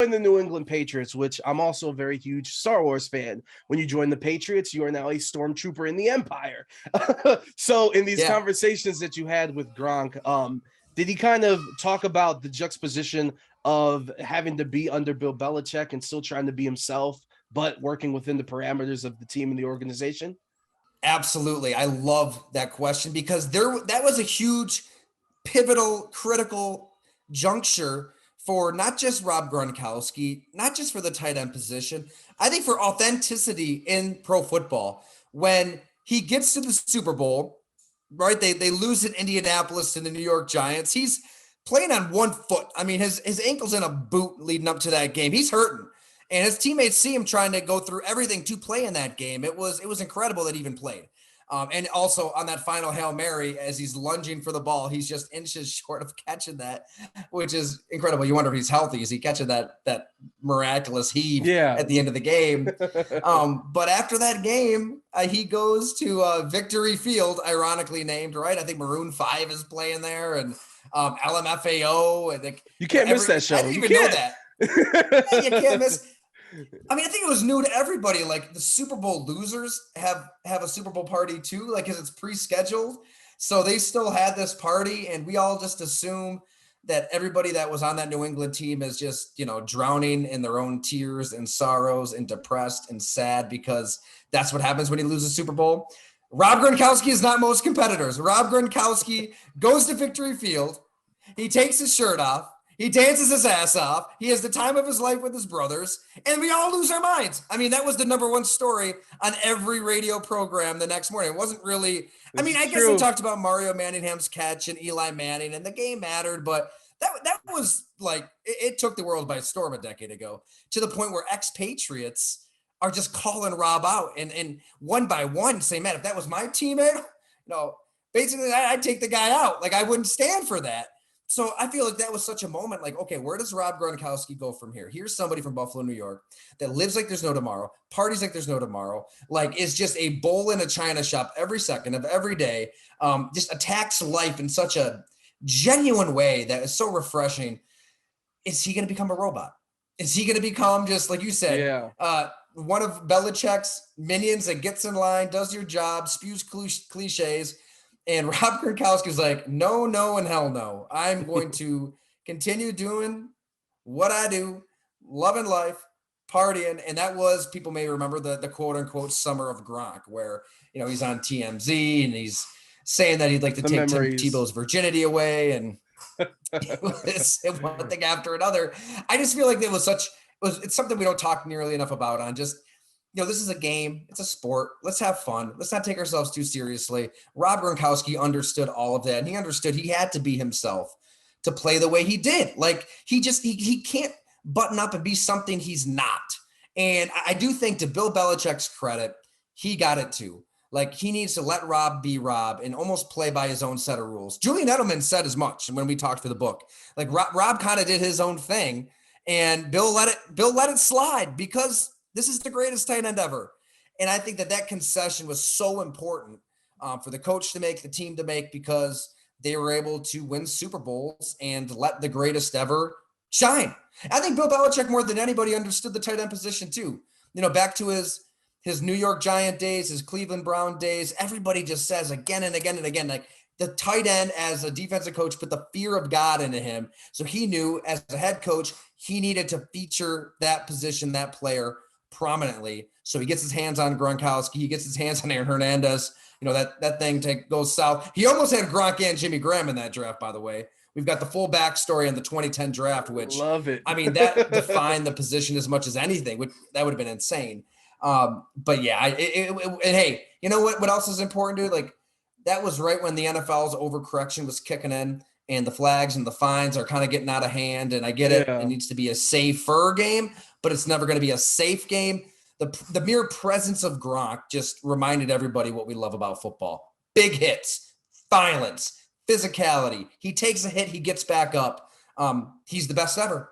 joined the New England Patriots, which I'm also a very huge Star Wars fan. When you join the Patriots, you are now a stormtrooper in the Empire. So in these conversations that you had with Gronk, did he kind of talk about the juxtaposition of having to be under Bill Belichick and still trying to be himself, but working within the parameters of the team and the organization? Absolutely. I love that question because that was a huge, pivotal, critical juncture for not just Rob Gronkowski, not just for the tight end position, I think for authenticity in pro football. When he gets to the Super Bowl, right, they lose in Indianapolis to the New York Giants. He's playing on one foot. I mean, his ankle's in a boot leading up to that game. He's hurting. And his teammates see him trying to go through everything to play in that game. It was incredible that he even played. And also on that final Hail Mary, as he's lunging for the ball, he's just inches short of catching that, which is incredible. You wonder if he's healthy. Is he catching that miraculous heave at the end of the game? But after that game, he goes to Victory Field, ironically named, right? I think Maroon 5 is playing there, and LMFAO. And you can't miss that show. I didn't even know that. You can't miss. I mean, I think it was new to everybody. Like the Super Bowl losers have a Super Bowl party too, like because it's pre-scheduled. So they still had this party, and we all just assume that everybody that was on that New England team is just, drowning in their own tears and sorrows and depressed and sad because that's what happens when you lose a Super Bowl. Rob Gronkowski is not most competitors. Rob Gronkowski goes to Victory Field. He takes his shirt off. He dances his ass off. He has the time of his life with his brothers, and we all lose our minds. I mean, that was the number one story on every radio program the next morning. It wasn't really, I guess they talked about Mario Manningham's catch and Eli Manning, and the game mattered, but that was like, it took the world by storm a decade ago, to the point where expatriates are just calling Rob out and one by one say, man, if that was my teammate, basically I'd take the guy out. Like I wouldn't stand for that. So I feel like that was such a moment, like, okay, where does Rob Gronkowski go from here? Here's somebody from Buffalo, New York that lives like there's no tomorrow, parties like there's no tomorrow, like is just a bull in a china shop every second of every day, just attacks life in such a genuine way that is so refreshing. Is he going to become a robot? Is he going to become just, like you said, one of Belichick's minions that gets in line, does your job, spews cliches, and Rob Gronkowski's like, no, and hell no. I'm going to continue doing what I do, loving life, partying. And that was, people may remember the quote unquote summer of Gronk, where, he's on TMZ and he's saying that he'd like to take Tim Tebow's virginity away. And it was one thing after another. I just feel like it's something we don't talk nearly enough about on just, this is a game. It's a sport. Let's have fun. Let's not take ourselves too seriously. Rob Gronkowski understood all of that. And he understood he had to be himself to play the way he did. Like he can't button up and be something he's not. And I do think, to Bill Belichick's credit, he got it too. Like he needs to let Rob be Rob and almost play by his own set of rules. Julian Edelman said as much when we talked for the book. Like Rob kind of did his own thing, and Bill let it slide because this is the greatest tight end ever. And I think that concession was so important for the coach to make, the team to make, because they were able to win Super Bowls and let the greatest ever shine. I think Bill Belichick, more than anybody, understood the tight end position too. Back to his New York Giant days, his Cleveland Brown days, everybody just says again and again and again, like the tight end as a defensive coach put the fear of God into him. So he knew as a head coach, he needed to feature that position, that player, prominently. So he gets his hands on Gronkowski. He gets his hands on Adrian Hernandez. That thing goes south. He almost had Gronk and Jimmy Graham in that draft, by the way. We've got the full backstory in the 2010 draft, which love it. I mean, that defined the position as much as anything. That would have been insane. But yeah, and hey, you know what else is important, dude? Like that was right when the NFL's overcorrection was kicking in, and the flags and the fines are kind of getting out of hand. And I get it. It needs to be a safer game, but it's never going to be a safe game. The mere presence of Gronk just reminded everybody what we love about football. Big hits, violence, physicality. He takes a hit, he gets back up. He's the best ever.